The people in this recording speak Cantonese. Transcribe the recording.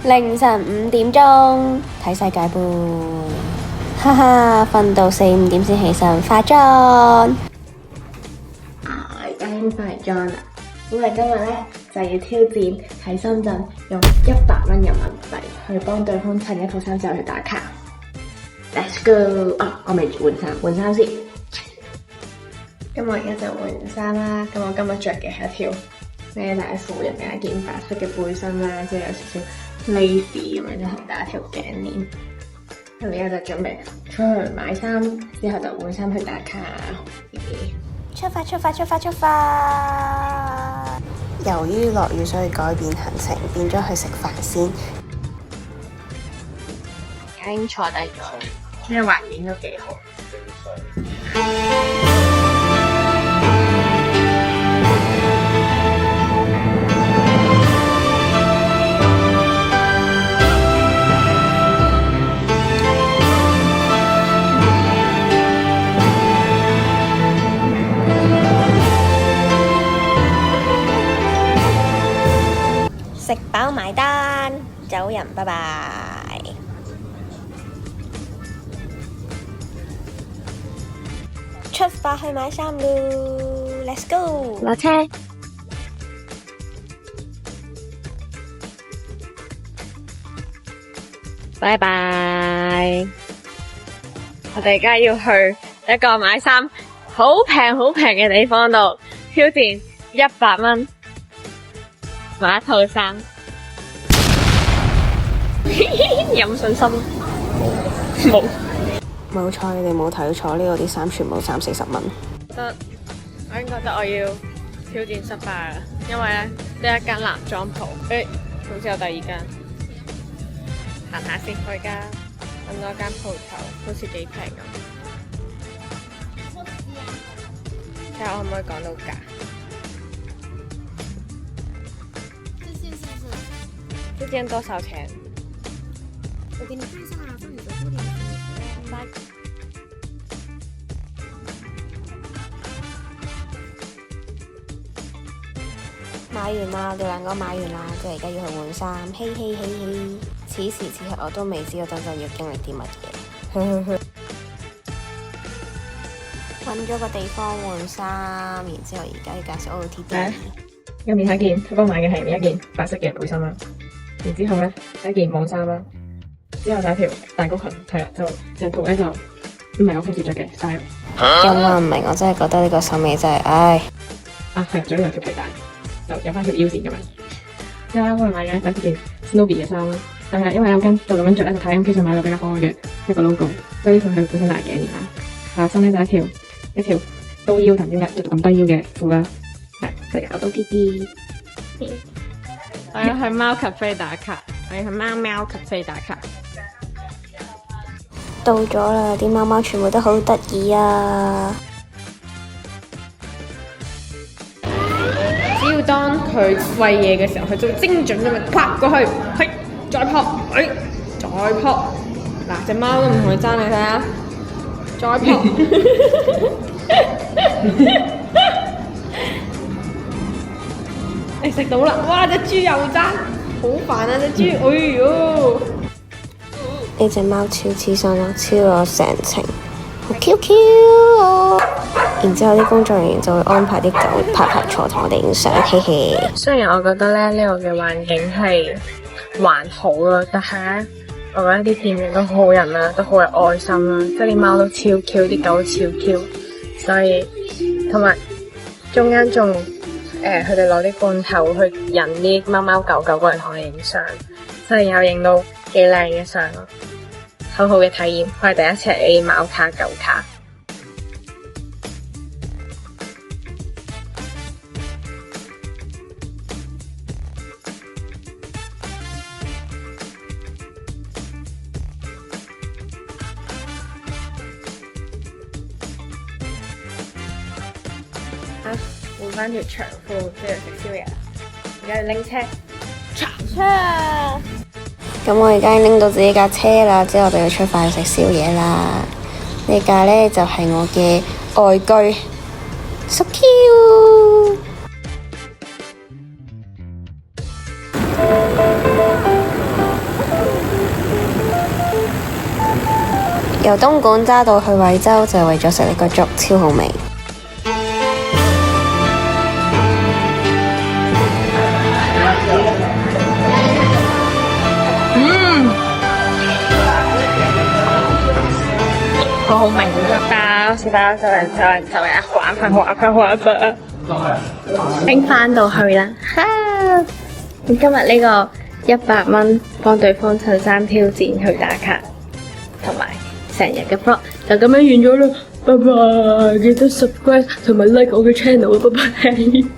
凌晨5點鐘睇世界盃，哈哈，瞓到4、5點先起身化妝。而家已經化完妝啦，咁我哋今日咧就要挑戰喺深圳用100蚊人民幣去幫對方襯一套衫之後去打卡。Let's go！ 我未換衫先。咁我而家就換完衫啦。咁我今日着嘅係一條咩大褲入面一件白色嘅背心啦，之後有少少 lacy 咁樣，就同大家條頸鏈。咁而家就準備出去買衫，之後就換衫去打卡。出發！由於落雨，所以改變行程，變咗去食飯先。已經坐低咗，呢個環境都幾好。食飽埋單，走人，拜拜。出發去買衫咯 ，Let's go！ 落車。拜拜。我哋而家要去一個買衫好平嘅地方度挑戰100蚊。買一套衫，有信心？冇錯，你哋冇睇錯，呢度啲衫全部30-40蚊。我已經覺得我要挑戰失敗啦，因為呢一間男裝鋪，好似有第二間，行下先。我而家揾到一間鋪頭，好似幾平咁，睇下我可唔可以講到價。這件多少錢？我給你看一下啊，放你的固定服。拜。買完啦，我哋兩個買完啦，即係而家要去換衫，嘿。此時此刻我都未知我真正要經歷啲乜嘢。揾咗個地方換衫，然之後而家要介紹 OOTD。入面係一件，佢幫我買嘅係一件白色嘅背心啦，然之後咧係一件網衫啦，之後就一條大高裙，係啦，就套咧就唔係我平時着嘅 style。咁我唔明，我真係覺得呢個審美真係，唉。係，仲有條皮帶，就有翻條腰線咁樣。之後咧我哋買嘅係一件 Snoopy 嘅衫啦，但係因為我跟就咁樣着咧，就睇 MK 上買個比較開嘅一個 logo，所以呢條係本身大頸鏈啦。下身咧就一條高腰同點解就咁低腰嘅褲啦。係，佢有到 TT。我要去貓咖啡打卡，我要去貓咖啡打卡。到咗啦，啲貓貓全部都好得意啊！只要當佢餵嘢嘅時候，佢就會精準咁樣啪過去，係，再撲，再撲。嗱，隻貓都唔同佢爭，你睇下，再撲。你食到啦！哇，隻豬又爭，好煩啊！隻豬，哎呦！呢隻貓超黐身啊，黐咗成程，好 Q Q 啊！然之後啲工作人員就會安排啲狗排坐同我哋影相，嘿嘿。雖然我覺得咧呢度嘅環境係還好啦，但係咧我覺得啲店員都好人啦，都好有愛心啦，即係啲貓都超 Q， 啲狗都超 Q， 所以同埋中間仲佢哋攞啲罐頭去引啲貓貓狗狗過嚟同我哋影相，所以有影到幾靚嘅相咯，好好嘅體驗。我係第一次嚟呢啲貓卡狗卡。換翻條長褲，即係食宵夜啦。而家要拎車，咁我而家已經拎到自己架車啦，之後我哋要出發去食宵夜啦。呢架呢就係我嘅愛居 ，so cute。由東莞揸到去惠州就係為咗食呢個粥，超好味。好好味啊！食飽就嚟玩飯。拎翻到去啦，咁今日呢個100蚊幫對方襯衫挑戰去打卡，同埋成日嘅 vlog 就咁樣完咗啦，拜拜！記得 subscribe 同埋 like 我嘅 channel，拜拜。